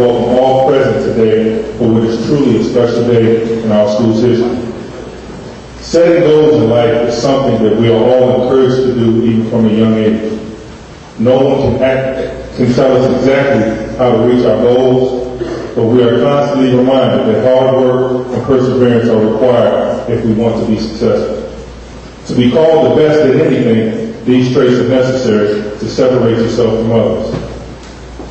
Welcome all present today for what is truly a special day in our school's history. Setting goals in life is something that we are all encouraged to do even from a young age. No one can tell us exactly how to reach our goals, but we are constantly reminded that hard work and perseverance are required if we want to be successful. To be called the best at anything, these traits are necessary to separate yourself from others.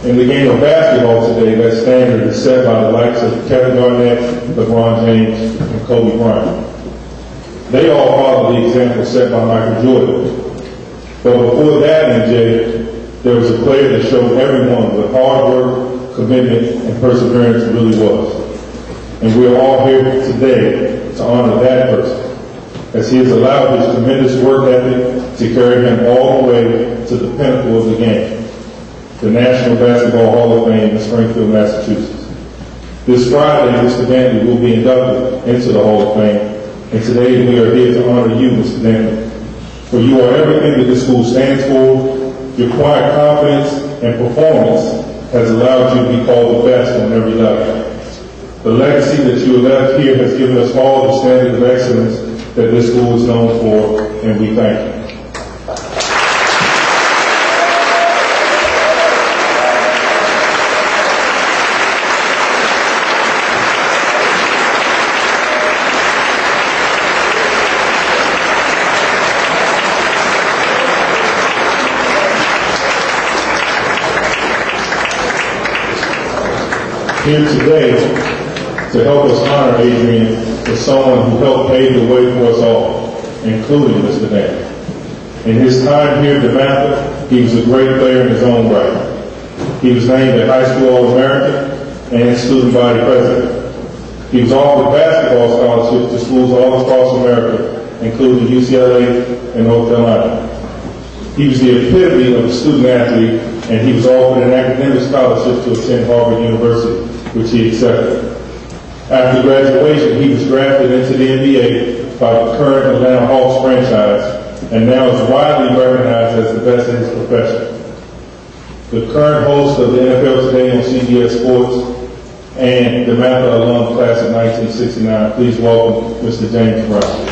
In the game of basketball today, that standard is set by the likes of Kevin Garnett, LeBron James, and Kobe Bryant. They all follow the example set by Michael Jordan. But before that, MJ, there was a player that showed everyone what hard work, commitment, and perseverance really was. And we are all here today to honor that person, as he has allowed his tremendous work ethic to carry him all the way to the pinnacle of the game, the National Basketball Hall of Fame in Springfield, Massachusetts. This Friday, Mr. Dantley will be inducted into the Hall of Fame, and today we are here to honor you, Mr. Dantley. For you are everything that this school stands for. Your quiet confidence and performance has allowed you to be called the best on every level. The legacy that you have left here has given us all the standard of excellence that this school is known for, and we thank you. Here today to help us honor Adrian is someone who helped pave the way for us all, including Mr. Dantley. In his time here at DeMatha, he was a great player in his own right. He was named a high school All-American and student body president. He was offered basketball scholarships to schools all across America, including UCLA and North Carolina. He was the epitome of a student athlete, and he was offered an academic scholarship to attend Harvard University, which he accepted. After graduation, he was drafted into the NBA by the current Atlanta Hawks franchise, and now is widely recognized as the best in his profession. The current host of the NFL Today on CBS Sports and the DeMatha alum class of 1969, please welcome Mr. James Brown.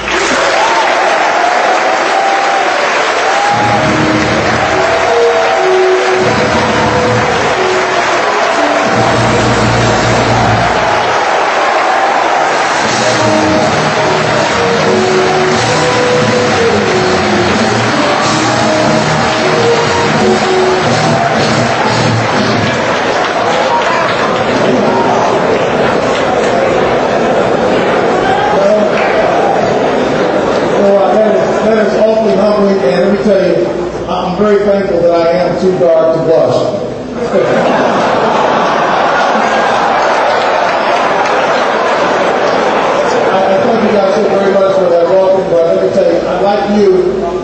I'm very thankful that I am too dark to blush. I thank you guys so very much for that welcome, but let me tell you, like you,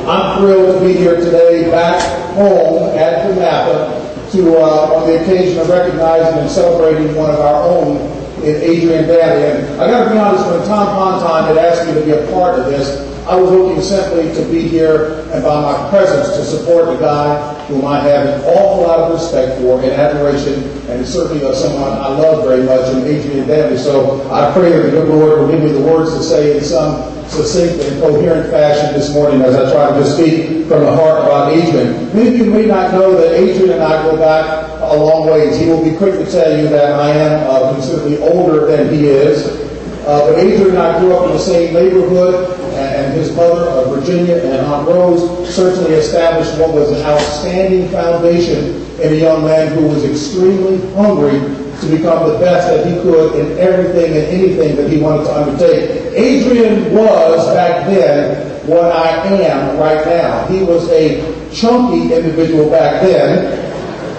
I'm thrilled to be here today back home at DeMatha to on the occasion of recognizing and celebrating one of our own in Adrian Dantley. And I got to be honest, when Tom Ponton had asked me to be a part of this, I was looking simply to be here and by my presence to support a guy whom I have an awful lot of respect for and admiration, and certainly someone I love very much, in Adrian Dantley. So I pray that the good Lord will give me the words to say in some succinct and coherent fashion this morning as I try to just speak from the heart about Adrian. Many of you may not know that Adrian and I go back a long ways. He will be quick to tell you that I am considerably older than he is. But Adrian and I grew up in the same neighborhood, and his mother, Virginia, and Aunt Rose certainly established what was an outstanding foundation in a young man who was extremely hungry to become the best that he could in everything and anything that he wanted to undertake. Adrian was, back then, what I am right now. He was a chunky individual back then.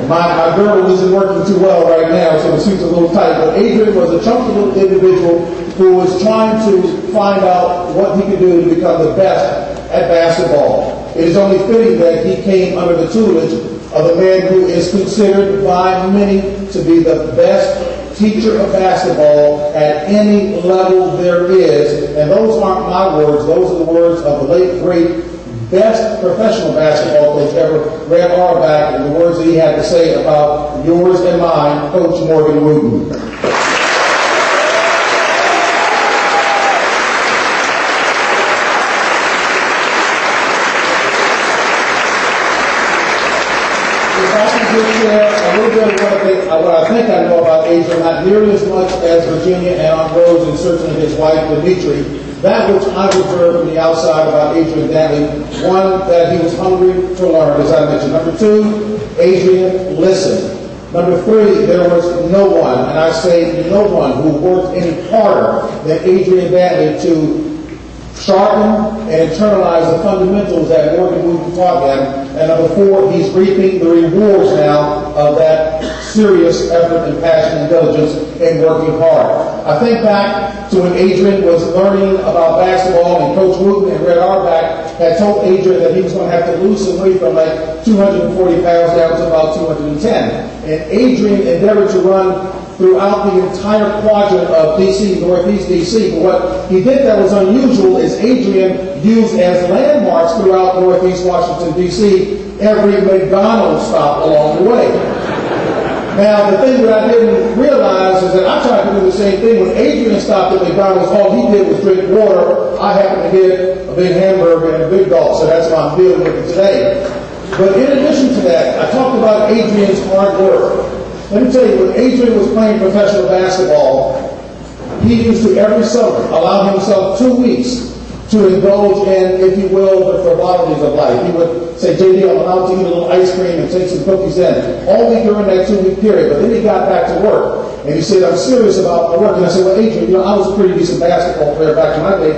My girdle isn't working too well right now, so it seems a little tight. But Adrian was a chunky little individual who was trying to find out what he could do to become the best at basketball. It is only fitting that he came under the tutelage of a man who is considered by many to be the best teacher of basketball at any level there is. And those aren't my words. Those are the words of the late, great, best professional basketball coach ever, Red Auerbach, and the words that he had to say about yours and mine, Coach Morgan Wootten. If I can just share a little bit of what I think I know about Adrian, not nearly as much as Virginia and Aunt Rose and certainly his wife, Dimitri. That which I've observed from the outside about Adrian Dantley, one, that he was hungry to learn, as I mentioned. Number two, Adrian listened. Number three, there was no one, and I say no one, who worked any harder than Adrian Dantley to sharpen and internalize the fundamentals that Morgan Wootten taught them. And number four, he's reaping the rewards now of that serious effort and passion and diligence in working hard. I think back to when Adrian was learning about basketball, and Coach Wootten and Red Auerbach had told Adrian that he was going to have to lose some weight from like 240 pounds down to about 210. And Adrian endeavored to run throughout the entire quadrant of D.C., Northeast D.C. But what he did that was unusual is Adrian used as landmarks throughout Northeast Washington, D.C., every McDonald's stop along the way. Now, the thing that I didn't realize is that I tried to do the same thing. When Adrian stopped at McDonald's, all he did was drink water. I happened to get a big hamburger and a big gulp, so that's why I'm dealing with it today. But in addition to that, I talked about Adrian's hard work. Let me tell you, when Adrian was playing professional basketball, he used to every summer allow himself 2 weeks to indulge in, if you will, the frivolities of life. He would say, JD, I'm allowed to eat a little ice cream and take some cookies in, only during that 2 week period. But then he got back to work, and he said, I'm serious about my work. And I said, well, Adrian, I was a pretty decent basketball player back in my day.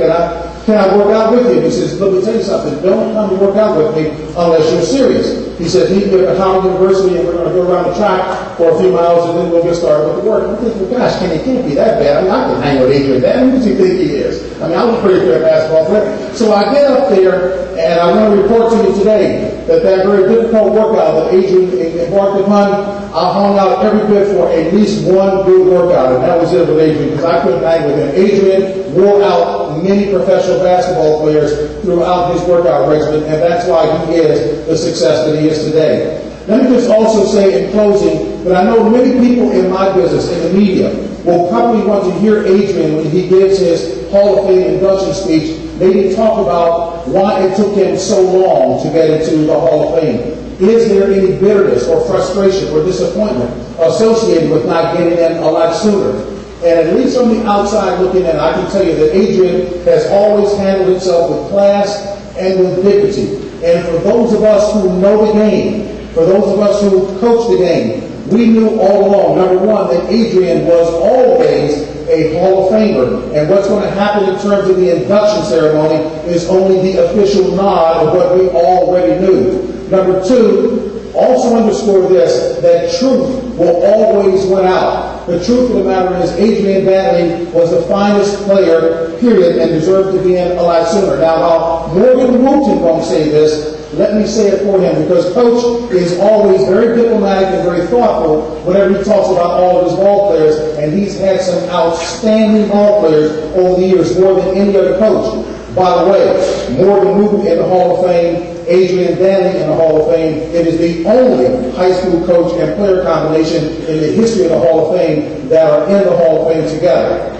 Can I work out with you? And he says, let me tell you something. Don't come to work out with me unless you're serious. He said, meet me at Howard University, and we're going to go around the track for a few miles, and then we'll get started with the work. I'm thinking, well, gosh, it can't be that bad. I mean, I can hang with Adrian Dantley. Who does he think he is? I mean, I was a pretty good basketball player. So I get up there, and I want to report to you today that very difficult workout that Adrian embarked upon, I hung out every bit for at least one good workout, and that was it with Adrian, because I couldn't hang with him. Adrian wore out many professional basketball players throughout his workout regimen, and that's why he is the success that he is today. Let me just also say in closing that I know many people in my business, in the media, will probably want to hear Adrian when he gives his Hall of Fame induction speech, maybe talk about why it took him so long to get into the Hall of Fame. Is there any bitterness or frustration or disappointment associated with not getting in a lot sooner? And at least from the outside looking in, I can tell you that Adrian has always handled himself with class and with dignity. And for those of us who know the game, for those of us who coach the game, we knew all along, number one, that Adrian was always a Hall of Famer. And what's going to happen in terms of the induction ceremony is only the official nod of what we already knew. Number two, also underscore this, that truth will always win out. The truth of the matter is Adrian Dantley was the finest player, period, and deserved to be in a lot sooner. Now, while Morgan Wootten won't say this, let me say it for him, because Coach is always very diplomatic and very thoughtful whenever he talks about all of his ball players, and he's had some outstanding ball players over the years, more than any other coach. By the way, Morgan Wootten in the Hall of Fame, Adrian Dantley in the Hall of Fame. It is the only high school coach and player combination in the history of the Hall of Fame that are in the Hall of Fame together.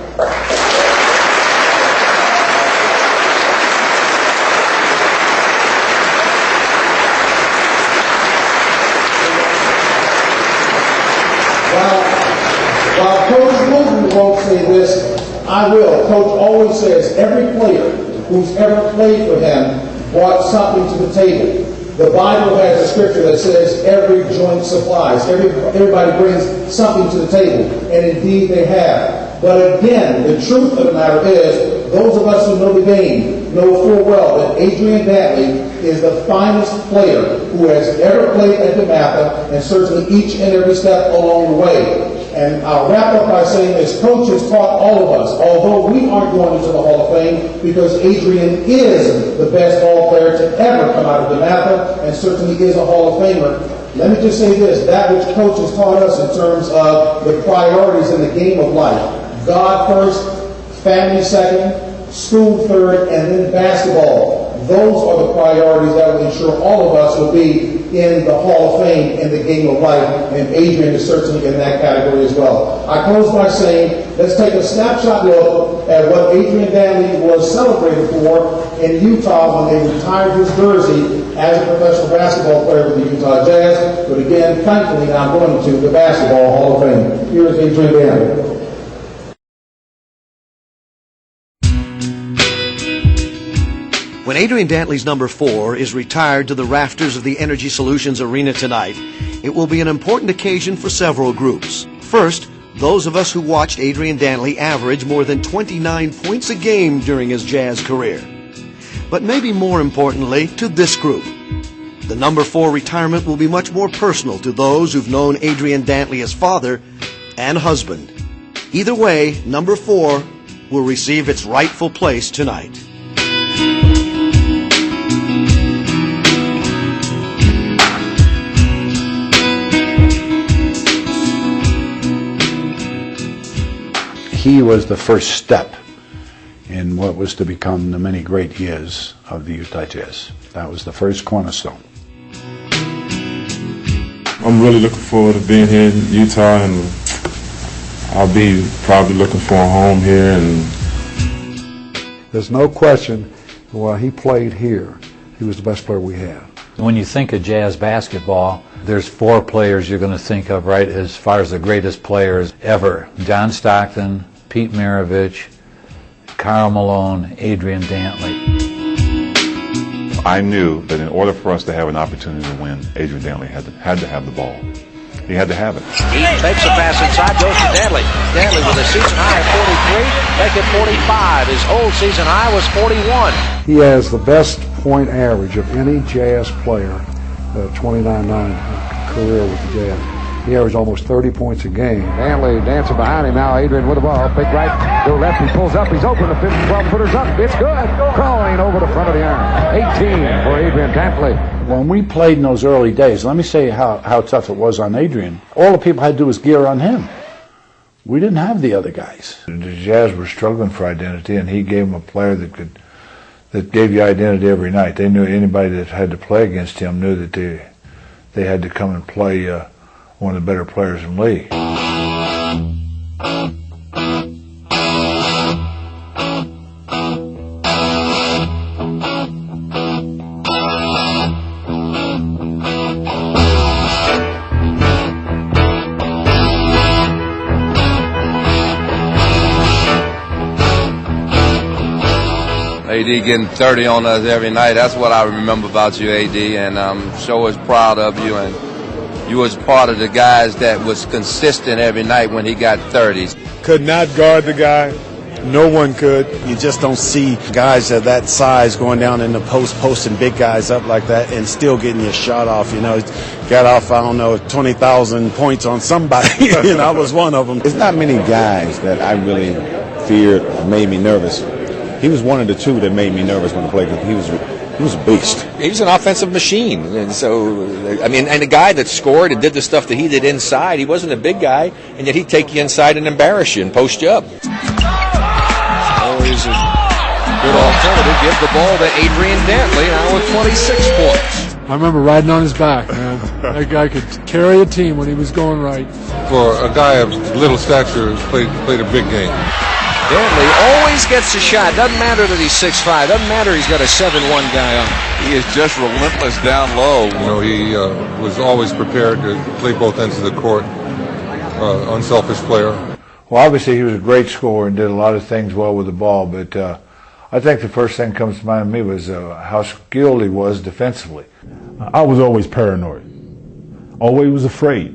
While Coach Wootten won't say this, I will. Coach always says every player who's ever played for him brought something to the table. The Bible has a scripture that says every joint supplies. Everybody brings something to the table, and indeed they have. But again, the truth of the matter is, those of us who know the game know full well that Adrian Dantley is the finest player who has ever played at DeMatha, and certainly each and every step along the way. And I'll wrap up by saying this. Coach has taught all of us, although we aren't going into the Hall of Fame, because Adrian is the best ball player to ever come out of DeMatha, and certainly is a Hall of Famer. Let me just say this. That which Coach has taught us in terms of the priorities in the game of life. God first, family second, school third, and then basketball. Those are the priorities that will ensure all of us will be in the Hall of Fame in the game of life, and Adrian is certainly in that category as well. I close by saying, let's take a snapshot look at what Adrian Dantley was celebrated for in Utah when they retired his jersey as a professional basketball player with the Utah Jazz. But again, thankfully, now going to the Basketball Hall of Fame. Here's Adrian Dantley. When Adrian Dantley's number 4 is retired to the rafters of the Energy Solutions Arena tonight, it will be an important occasion for several groups. First, those of us who watched Adrian Dantley average more than 29 points a game during his Jazz career. But maybe more importantly, to this group. The number 4 retirement will be much more personal to those who've known Adrian Dantley as father and husband. Either way, number 4 will receive its rightful place tonight. He was the first step in what was to become the many great years of the Utah Jazz. That was the first cornerstone. I'm really looking forward to being here in Utah, and I'll be probably looking for a home here. And there's no question, while he played here, he was the best player we had. When you think of Jazz basketball, there's 4 players you're going to think of, right, as far as the greatest players ever. John Stockton, Pete Maravich, Karl Malone, Adrian Dantley. I knew that in order for us to have an opportunity to win, Adrian Dantley had to have the ball. He had to have it. He takes a pass inside, goes to Dantley. Dantley with a season high of 43, make it 45. His old season high was 41. He has the best point average of any Jazz player, 29-9 career with the Jazz. He averaged almost 30 points a game. Dantley dancing behind him now. Adrian with the ball. Big right, go left. He pulls up. He's open. The 12-footer's up. It's good. Crawling over the front of the iron. 18 for Adrian Dantley. When we played in those early days, let me say how tough it was on Adrian. All the people had to do was gear on him. We didn't have the other guys. The Jazz were struggling for identity, and he gave them a player that gave you identity every night. They knew anybody that had to play against him knew that they had to come and play one of the better players in the league. AD getting 30 on us every night. That's what I remember about you, AD, and I'm sure as proud of you. And you was part of the guys that was consistent every night when he got 30s. Could not guard the guy. No one could. You just don't see guys of that size going down in the posting big guys up like that and still getting your shot off. You know, got off, 20,000 points on somebody. I was one of them. There's not many guys that I really feared or made me nervous. He was one of the 2 that made me nervous when I played because he was a beast. He was an offensive machine, and so and a guy that scored and did the stuff that he did inside. He wasn't a big guy, and yet he'd take you inside and embarrass you and post you up. Always a good alternative. Give the ball to Adrian Dantley now with 26 points. I remember riding on his back, man. That guy could carry a team when he was going right. for a guy of little stature, played a big game. Dantley always gets a shot. Doesn't matter that he's 6'5". Doesn't matter he's got a 7'1" guy on. He is just relentless down low. You know, he was always prepared to play both ends of the court. Unselfish player. Well, obviously he was a great scorer and did a lot of things well with the ball, but I think the first thing that comes to mind to me was how skilled he was defensively. I was always paranoid, always was afraid.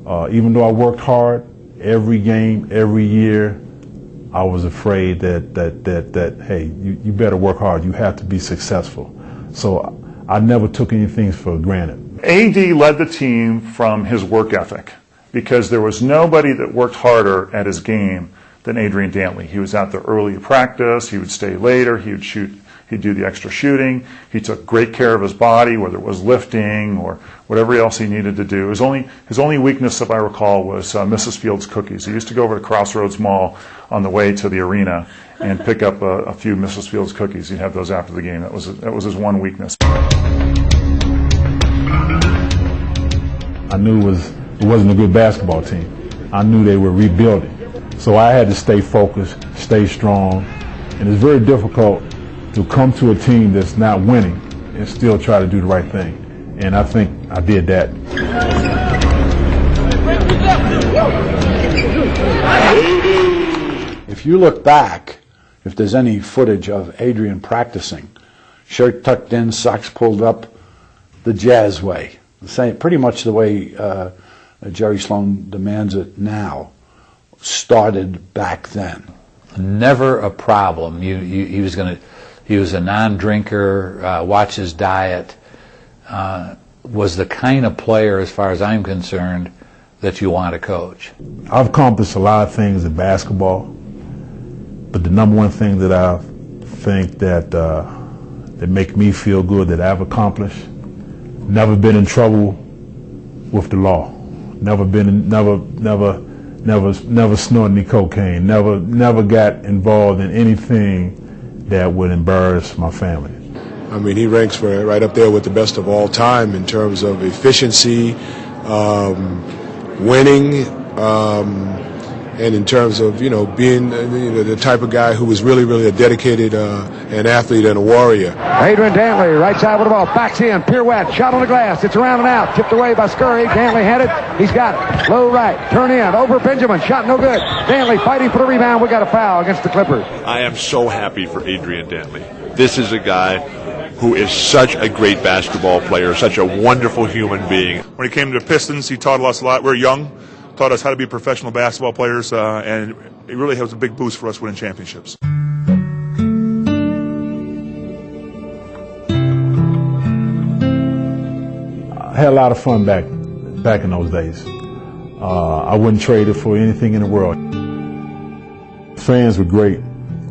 Even though I worked hard every game, every year, I was afraid that hey, you better work hard. You have to be successful. So I never took anything for granted. AD led the team from his work ethic because there was nobody that worked harder at his game than Adrian Dantley. He was out there early to practice. He would stay later. He would shoot. He'd do the extra shooting. He took great care of his body, whether it was lifting or whatever else he needed to do. His only weakness, if I recall, was Mrs. Field's cookies. He used to go over to Crossroads Mall on the way to the arena and pick up a few Mrs. Field's cookies. He'd have those after the game. That was his one weakness. I knew it wasn't a good basketball team. I knew they were rebuilding. So I had to stay focused, stay strong, and it's very difficult to come to a team that's not winning and still try to do the right thing. And I think I did that. If you look back, if there's any footage of Adrian practicing, shirt tucked in, socks pulled up, the Jazz way, pretty much the way Jerry Sloan demands it now, started back then. Never a problem. He was a non-drinker, watch his diet, was the kind of player, as far as I'm concerned, that you want to coach. I've accomplished a lot of things in basketball, but the number one thing that I think that make me feel good that I've accomplished, never been in trouble with the law, never snorted any cocaine, never got involved in anything that would embarrass my family. I mean, he ranks right up there with the best of all time in terms of efficiency, winning, and in terms of, being the type of guy who was really a dedicated an athlete and a warrior. Adrian Dantley, right side with the ball, backs in, pirouette, shot on the glass, it's around and out, tipped away by Scurry. Dantley had it, he's got it, low right, turn in, over Benjamin, shot no good. Dantley fighting for the rebound, we got a foul against the Clippers. I am so happy for Adrian Dantley. This is a guy who is such a great basketball player, such a wonderful human being. When he came to the Pistons, he taught us a lot. We were young, taught us how to be professional basketball players, and it really was a big boost for us winning championships. I had a lot of fun back in those days. I wouldn't trade it for anything in the world. Fans were great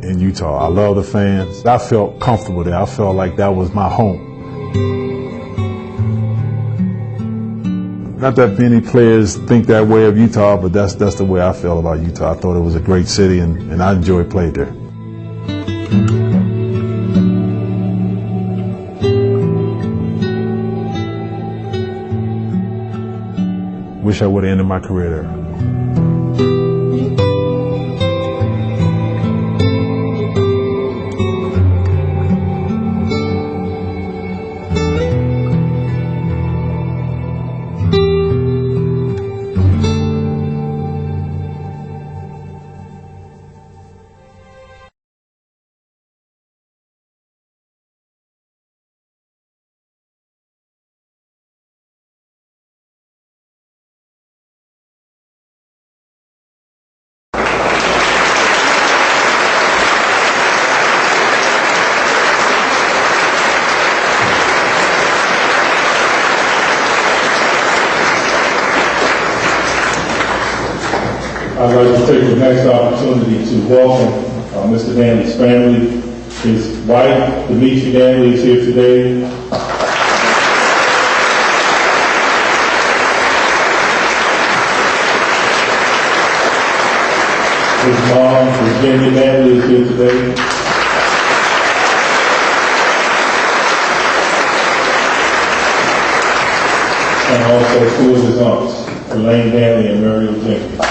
in Utah. I love the fans. I felt comfortable there. I felt like that was my home. Not that many players think that way of Utah, but that's the way I felt about Utah. I thought it was a great city, and I enjoyed playing there. Wish I would have ended my career there. I'd like to take the next opportunity to welcome Mr. Dantley's family. His wife, DeMatha Dantley, is here today. His mom, Virginia Dantley, is here today. And also two of his aunts, Elaine Dantley and Muriel Jenkins.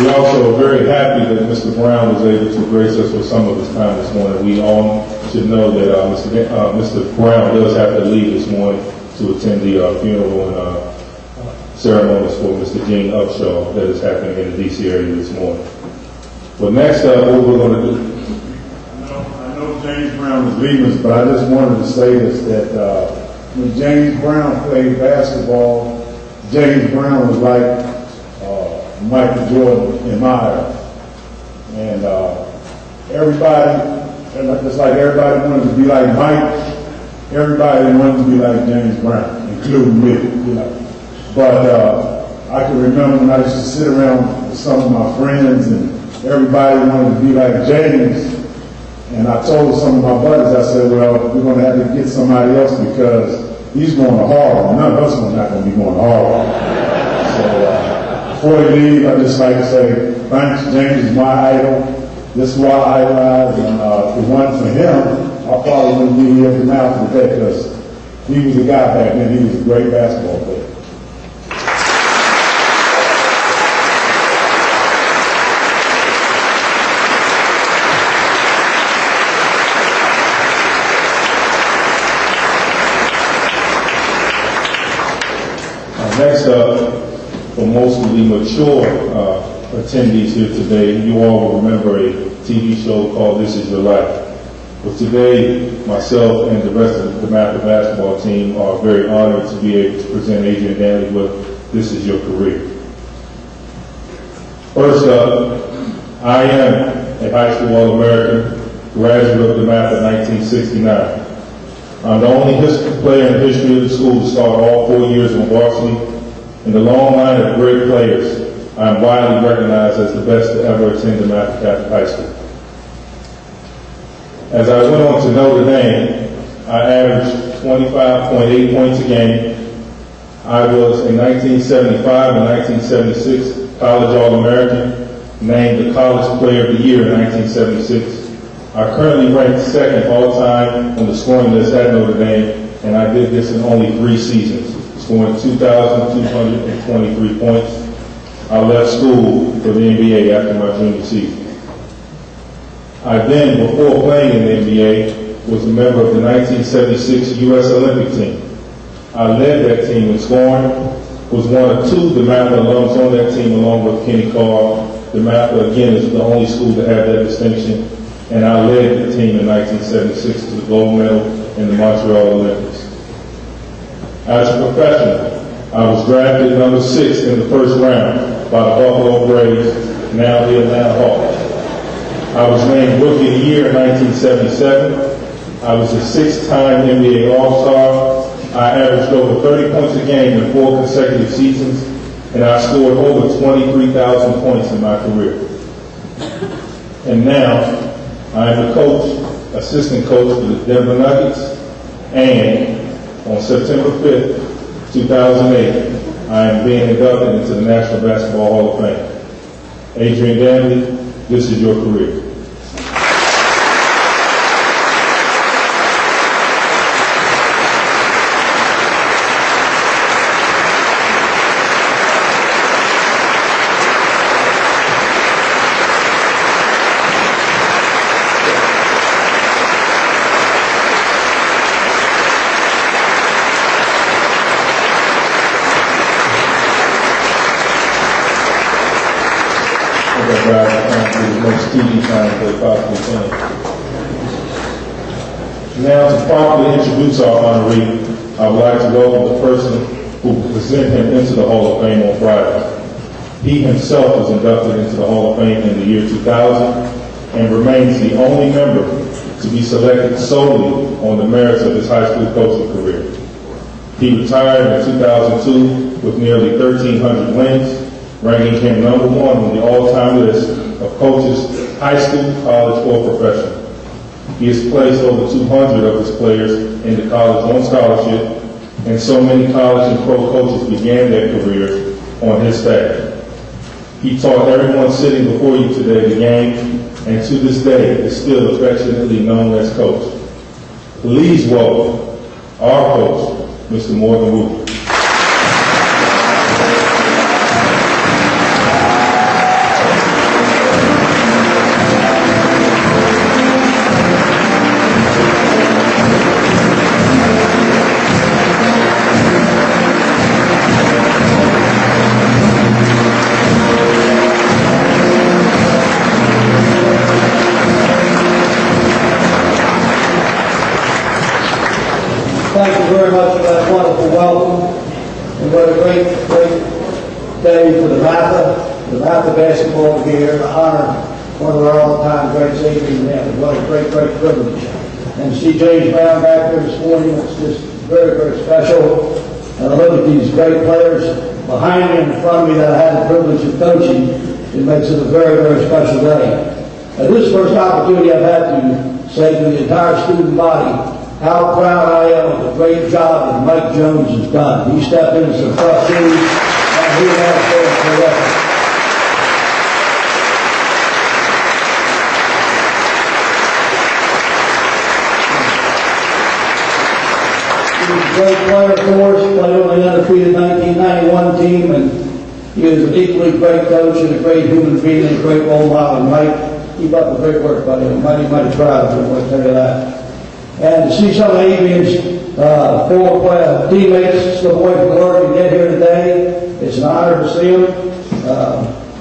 We're also very happy that Mr. Brown was able to grace us with some of his time this morning. We all should know that Mr. Brown does have to leave this morning to attend the funeral and ceremonies for Mr. Gene Upshaw that is happening in the D.C. area this morning. But next up, what we're going to do. I know James Brown is leaving us, but I just wanted to say this, that when James Brown played basketball, James Brown was like Michael Jordan in my era. And everybody, just like everybody wanted to be like Mike, everybody wanted to be like James Brown, including me, But I can remember when I used to sit around with some of my friends and everybody wanted to be like James. And I told some of my buddies, I said, well, we're going to have to get somebody else because he's going to Harvard. None of us are not going to be going to Harvard. So before we leave, I'd just like to say thanks. James is my idol. This is why I idolize, and the one for him, I probably wouldn't be here at DeMatha today because he was a guy back then. He was a great basketball player. Next up, for most of the mature attendees here today, you all will remember a TV show called This Is Your Life. But today, myself and the rest of the DeMatha basketball team are very honored to be able to present Adrian Dantley with This Is Your Career. First up, I am a high school All-American, graduate of DeMatha 1969. I'm the only player in the history of the school to start all 4 years on varsity. In the long line of great players, I am widely recognized as the best to ever attend DeMatha High School. As I went on to Notre Dame, I averaged 25.8 points a game. I was a 1975 and 1976 College All-American, named the College Player of the Year in 1976. I currently ranked second all-time on the scoring list at Notre Dame, and I did this in only 3 seasons, scoring 2,223 points. I left school for the NBA after my junior season. I then, before playing in the NBA, was a member of the 1976 U.S. Olympic team. I led that team in scoring, was one of 2 DeMatha alums on that team along with Kenny Carr. DeMatha, again, is the only school to have that distinction, and I led the team in 1976 to the gold medal in the Montreal Olympics. As a professional, I was drafted number 6 in the first round by the Buffalo Braves, now the Atlanta Hawks. I was named Rookie of the Year in 1977. I was a 6-time NBA All-Star. I averaged over 30 points a game in 4 consecutive seasons, and I scored over 23,000 points in my career. And now, I am the coach, assistant coach for the Denver Nuggets, and on September 5th, 2008, I am being inducted into the National Basketball Hall of Fame. Adrian Dantley, this is your career. Now, to properly introduce our honoree, I would like to welcome the person who will present him into the Hall of Fame on Friday. He himself was inducted into the Hall of Fame in the year 2000 and remains the only member to be selected solely on the merits of his high school coaching career. He retired in 2002 with nearly 1,300 wins, ranking him number 1 on the all-time list of coaches, high school, college, or professional. He has placed over 200 of his players into college on scholarship, and so many college and pro coaches began their careers on his staff. He taught everyone sitting before you today the game, and to this day is still affectionately known as Coach. Please welcome our coach, Mr. Morgan Wootten. Thank you very much for that wonderful welcome. And what a great day for DeMatha basketball here to honor one of our all-time greats, Adrian Dantley. What a great privilege. And to see James Brown back there this morning, it's just very special. And I look at these great players behind me and in front of me that I had the privilege of coaching. It makes it a very special day. This is the first opportunity I've had to say to the entire student body how proud I am of the great job that Mike Jones has done. He stepped into some tough shoes, and he has been terrific. a great player for us, played on the undefeated 1991 team, and he was an equally great coach and a great human being and a great role model. And Mike, keep up the great work, buddy. I'm mighty proud of you, I want to tell you that. And to see some of Adrian's former teammates slip away from work and get here today, it's an honor to see them.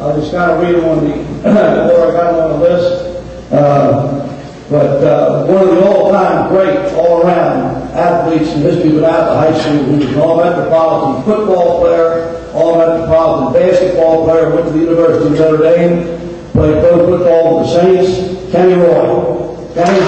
I'll just kind of read them on the, before I got them on the list. But one of the all-time great, all-around athletes in history of DeMatha High School, who was an all-metropolitan football player, all-metropolitan basketball player, went to the University of Notre Dame, played pro football with the Saints, Kenny Roy. Kenny?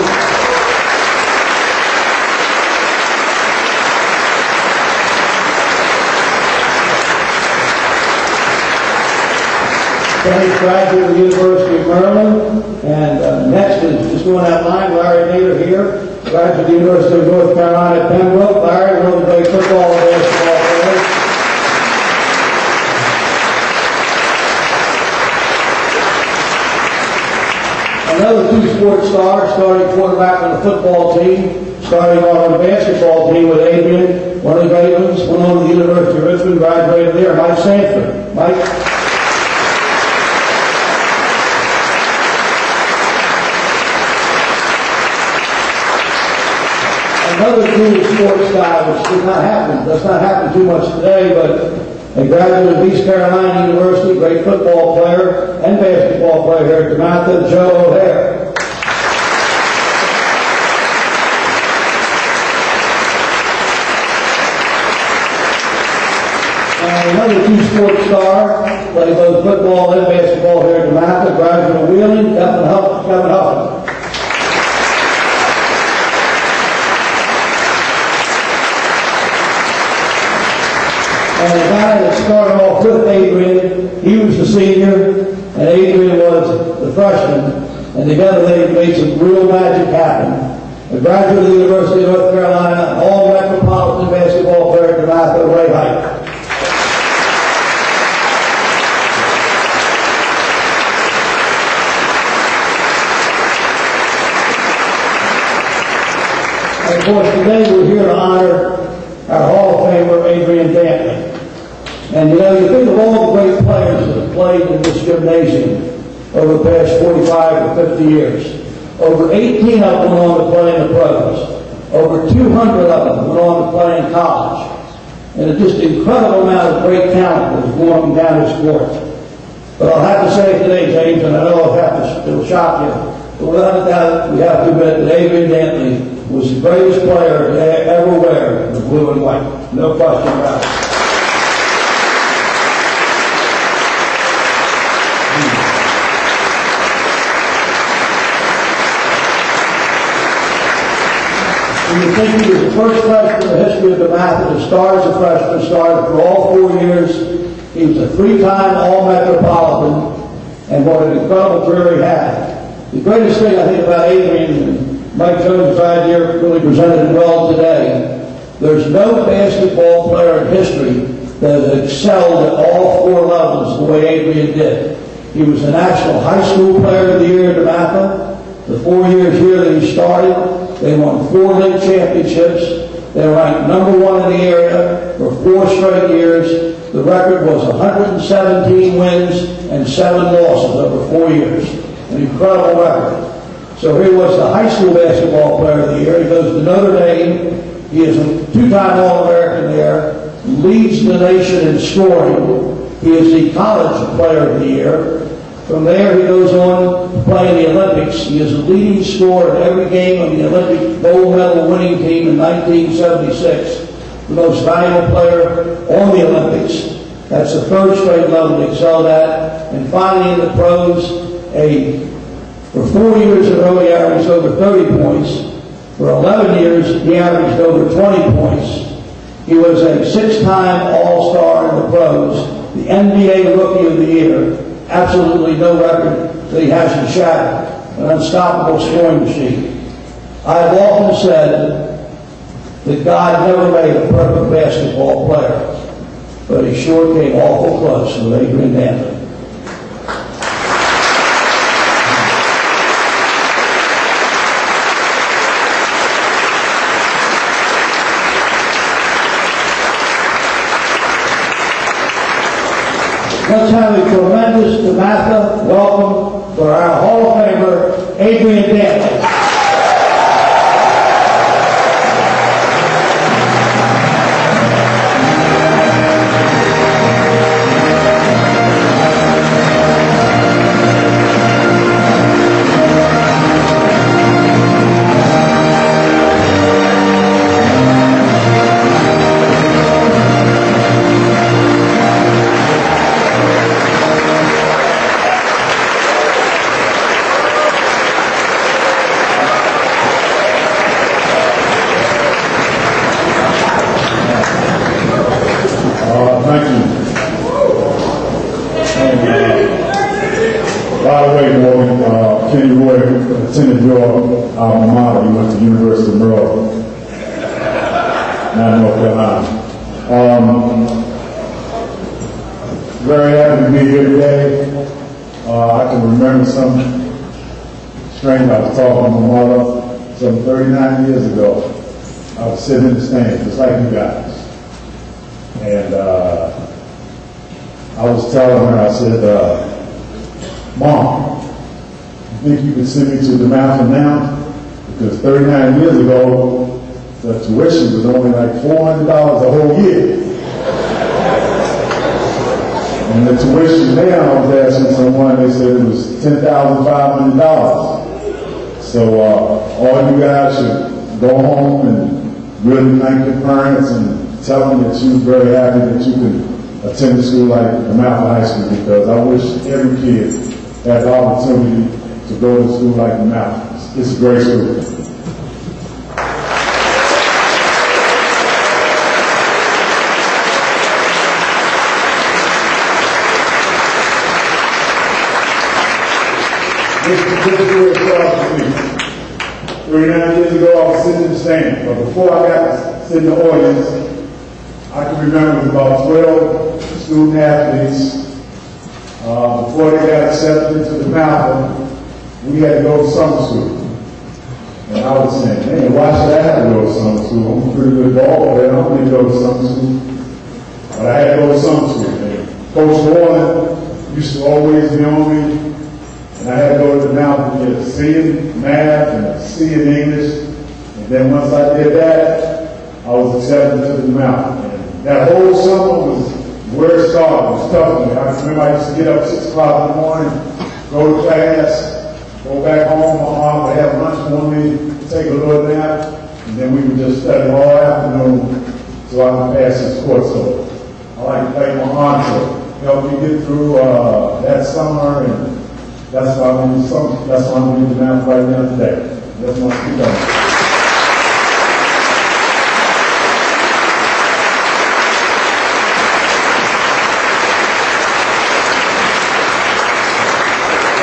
Kenny's graduate of the University of Maryland, and next is just going that line, Larry Nader here, graduate of the University of North Carolina at Pembroke. Larry, one of the great football and basketball players. Another two sports stars, starting quarterback on the football team, starting on the basketball team with Adrian, one of the great ones, went on to the University of Richmond, graduated there, Mike Sanford. Mike? Another cool sports guy, which does not happen too much today, but a graduate of East Carolina University, great football player and basketball player here at DeMatha, Joe O'Hare. And another two sports star, played both football and basketball here at DeMatha, graduate of Wheeling, Kevin Huffman. And the guy that started off with Adrian, he was the senior, and Adrian was the freshman. And together they made some real magic happen. A graduate of the University of North Carolina, all-metropolitan basketball player at DeMatha, Ray Height. And of course, today we're here to honor our Hall of Famer, Adrian Dantley. And you know, you think of all the great players that have played in this gymnasium over the past 45 or 50 years. Over 18 of them went on to play in the pros. Over 200 of them went on to play in college. And a just incredible amount of great talent was going down this court. But I'll have to say today, James, and I know it'll shock you, but without a doubt, we have to admit that Adrian Dantley was the greatest player to ever wear the blue and white. No question about it. And you think he was the first freshman in the history of DeMatha to start as a freshman, started for all 4 years. He was a three-time All-Metropolitan, and what an incredible career he had. The greatest thing I think about Adrian, and Mike Jones' idea really presented it well today, there's no basketball player in history that has excelled at all 4 levels the way Adrian did. He was the National High School Player of the Year at DeMatha. The 4 years here that he started, they won 4 league championships. They were ranked number 1 in the area for 4 straight years. The record was 117 wins and 7 losses over 4 years. An incredible record. So here was the high school basketball player of the year. He goes to Notre Dame. He is a 2-time All-American there. Leads the nation in scoring. He is the college player of the year. From there, he goes on to play in the Olympics. He is a leading scorer in every game of the Olympic gold medal winning team in 1976. The most valuable player on the Olympics. That's the 3rd straight level he excelled at. And finally, in the pros, for 4 years in a row, he averaged over 30 points. For 11 years, he averaged over 20 points. He was a 6-time All-Star in the pros, the NBA Rookie of the Year. Absolutely no record that he hasn't shattered. An unstoppable scoring machine. I've often said that God never made a perfect basketball player, but he sure came awful close with Adrian Dantley. Let's have a tremendous DeMatha welcome for our Hall of Famer, Adrian Dantley. Thank you. And, by the way, Morgan, Kenny Roy attended your alma mater. He went to the University of Maryland, not North Carolina. Very happy to be here today. I can remember something strange. I was talking to my mother some 39 years ago. I was sitting in the stands, just like you guys. And I was telling her, I said, Mom, you think you can send me to DeMatha now? Because 39 years ago, the tuition was only like $400 a whole year. And the tuition now, I was asking someone, they said it was $10,500. So all you guys should go home and really thank your parents and tell them that you're very happy that you can attend a school like DeMatha High School, because I wish every kid had the opportunity to go to school like DeMatha. It's a great school. This particular started for me. 39 years ago, I was sitting in the stand, but before I got to sit in the audience, I can remember about 12 student athletes. Before they got accepted into DeMatha, we had to go to summer school. And I was saying, man, why should I have to go to summer school? I'm a pretty good ball player. I don't need to go to summer school. But I had to go to summer school. And Coach Wootten used to always be on me. And I had to go to DeMatha to get a C in math and a C in English. And then once I did that, I was accepted to DeMatha. That whole summer was where it started. It was tough for me. I remember I used to get up 6 o'clock in the morning, go to class, go back home. My mom would have lunch for me, take a little nap, and then we would just study all afternoon so I could pass this course. So I like to thank my aunt to help me get through that summer, and that's why I'm in DeMatha right now today. That's my speaker.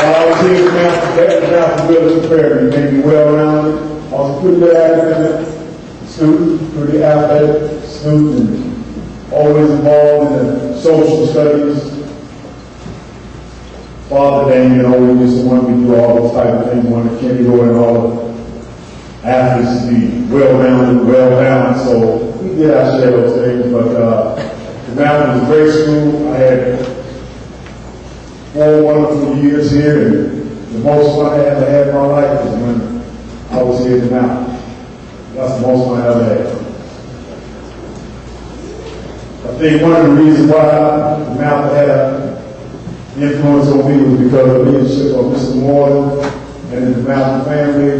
I was here at DeMatha really prepared. He made me well-rounded. I was a pretty good academic student, pretty athletic student, and always involved in the social studies. Father Damien always used to want me to do all those type of things, wanted Kenny Roy and all the athletes to be well-rounded, well-balanced. So we did our share of those things, but DeMatha was a great school. I had 4 wonderful years here, and the most fun I ever had in my life was when I was here at DeMatha. That's the most fun I ever had. I think one of the reasons why DeMatha had an influence on me was because of the leadership of Mr. Morgan and the DeMatha family.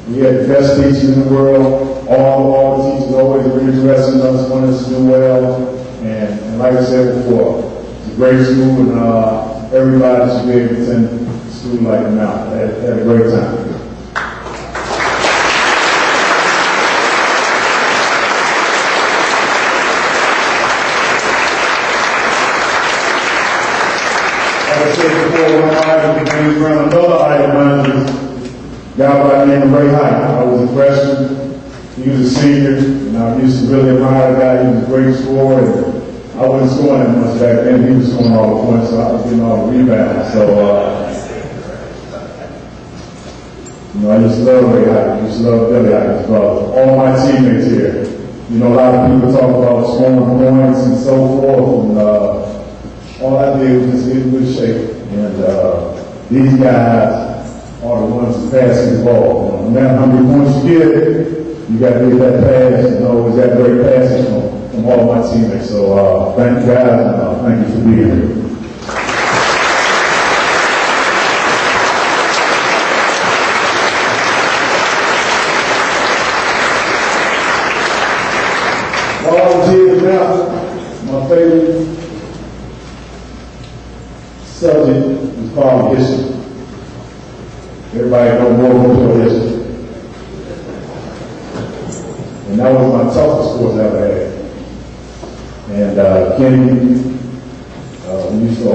We had the best teachers in the world. All the teachers always were interested in us, wanted us to do well. And like I said before, it's a great school, and everybody should be able to attend a school like DeMatha. Had a great time. Like I said before, one item became around another item was a guy by the name of Ray Hyde. I was a freshman. He was a senior, and I used to really admire the guy. He was a great scorer. And I wasn't scoring that much back then. He was scoring all the points, so I was getting all the rebounds. So, I used to love Ray Hyde. I used to love Billy Hyde as well. All my teammates here. A lot of people talk about scoring points and so forth. And all I did was just get in good shape. And these guys are the ones who pass the ball. No matter how many points you get, you got to get that pass and always got great passes from all my teammates. So thank you guys, and thank you for being here. While I was here now, my favorite subject was called history. Everybody knows more about history. And that was my toughest course I ever had. And Kenny, I used to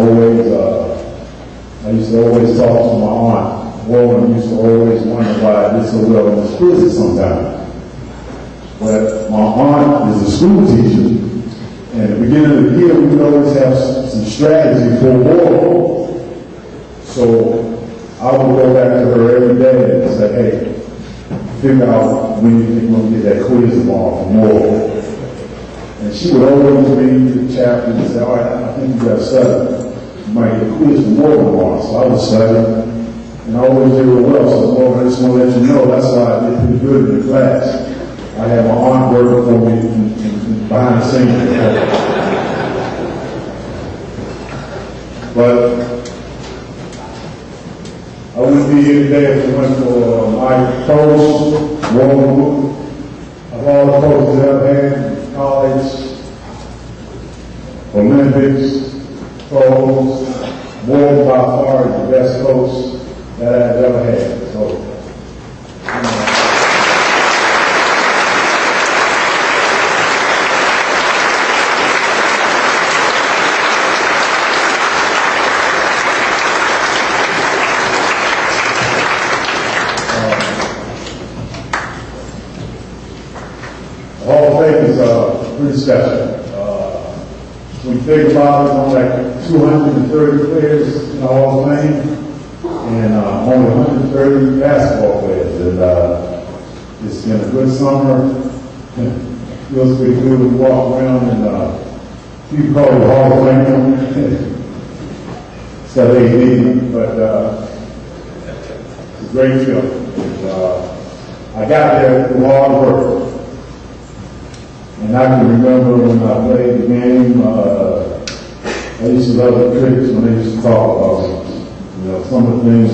always talk to my aunt. Warren used to always wonder why I did so well in the quizzes sometimes. But my aunt is a school teacher, and at the beginning of the year, we would always have some strategy for war. So I would go back to her every day and say, hey, figure out when you think we're going to get that quiz tomorrow for war. And she would always read the chapter and say, all right, I think you got to study. You might get a quiz for war tomorrow. So I would study, and I always did real well. So I just want to let you know that's why I did pretty good in the class. I had my aunt working for me behind the scenes. But I wouldn't be here today if it went for my coach, Warren Wootten, of all the coaches that I've had in college, Olympics, pros. Warren by far is the best coach that I've ever had. So, pretty special. When you think about it, only like 230 players in the Hall of Fame, and only 130 basketball players. And it's been a good summer. Feels pretty good to walk around, and people call it Hall of Fame. Instead of AD, but it's a great feeling. I got there through hard work. And I can remember when I played the game, I used to love the critics when they used to talk about me. You know, some of the things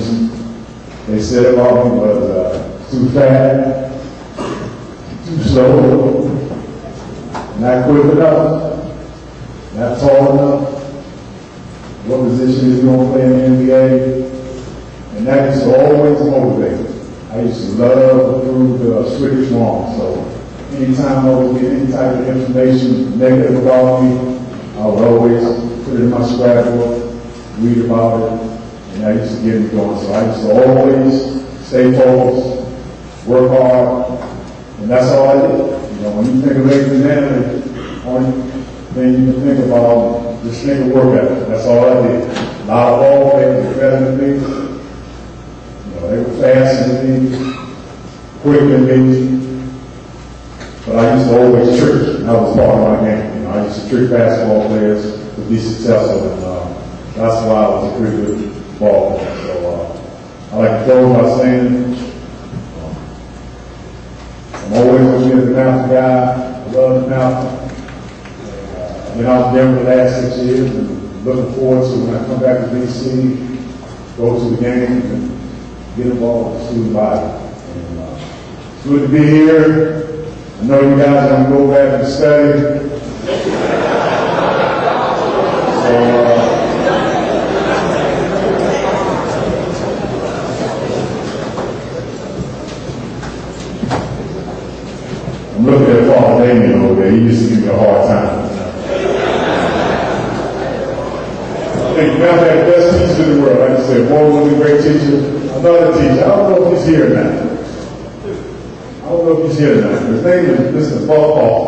they said about me was too fat, too slow, not quick enough, not tall enough, what position is he going to play in the NBA? And that used to always motivate me. I used to love to prove the switch wrong. So anytime I would get any type of information negative about me, I would always put it in my scrapbook, read about it, and that used to get me going. So I used to always stay focused, work hard, and that's all I did. You know, when you think of Adrian Dantley, the only thing you can think about, just think of work ethic. That's all I did. A lot of ball players were better than me. You know, they were faster than me, quicker than me. But I used to always trick. That was part of my game. You know, I used to trick basketball players to be successful, and that's why I was a pretty good ball player. So I like to close by saying I'm always going to be a DeMatha guy. I love DeMatha. I've been out there for the last 6 years, and looking forward to when I come back to DC, go to the game, and get involved with the student body. And, it's good to be here. I know you guys are going to go back and study. I'm looking at Paul Damien over there. He used to give me a hard time. I think DeMatha had the best teacher in the world. Like I said, Warren was a great teacher. Another teacher. I don't know if he's here now. I don't know if he's here now. His name is Mr. Paul Paul.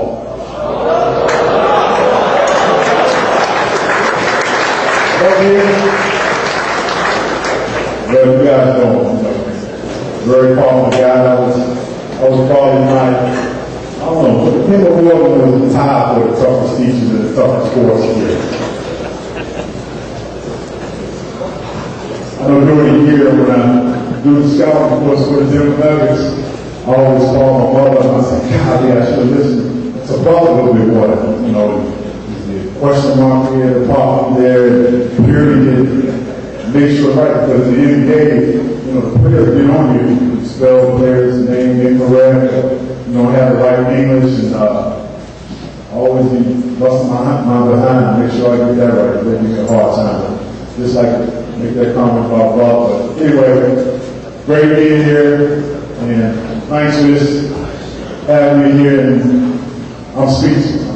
Well, you guys know, very powerful guy. I was probably I don't know, him or whoever was the tie for the toughest teachers and the toughest course here. I know during the year when I do the scouting course for the Denver Nuggets, I always call my mother and I say, God, yeah, I should listen to brother a little bit more. You know, the question mark here, the problem there, the purity, make sure right, because at the end of the day, you know, the players get on you. You spell the player's name incorrect, you don't have the right English, and I always be busting my behind to make sure I get that right. They give me a hard time. Just like make that comment about Bob. But anyway, great being here, and thanks for this having me here, and I'm speechless.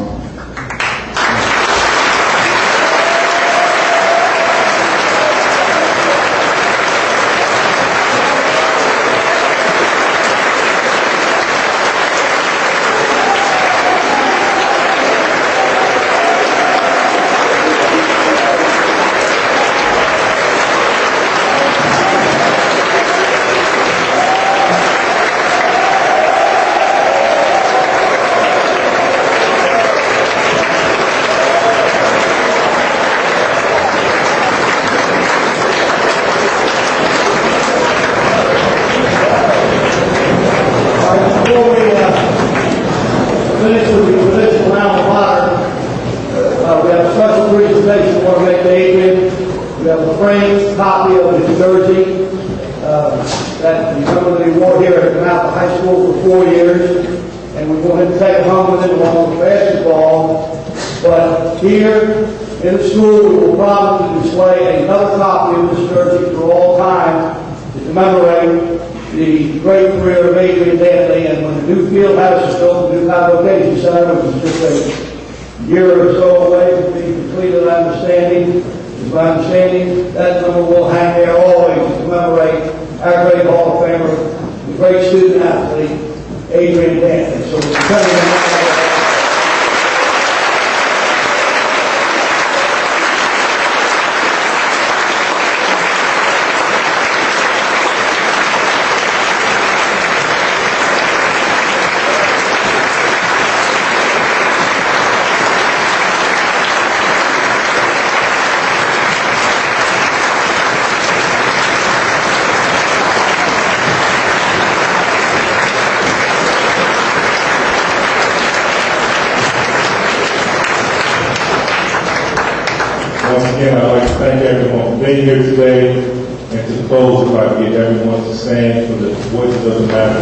Copy of his jersey that he's under the award here at DeMatha High School for 4 years, and we're going to take it home with him along with basketball. But here in the school, we will probably display another copy of this jersey for all time to commemorate the great career of Adrian Dantley. And when the new field house is built, the new convocation center, which is just a year or so away from being completed, my understanding, that number will hang there always to commemorate our great Hall of Famer, the great student athlete, Adrian Dantley. So we're telling you once again, I'd like to thank everyone for being here today, and to close, if I could get everyone to stand for the voices of the matter.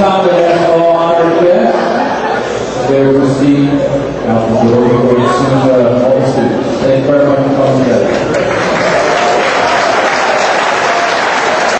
time we ask all honored guests, they will proceed out the door.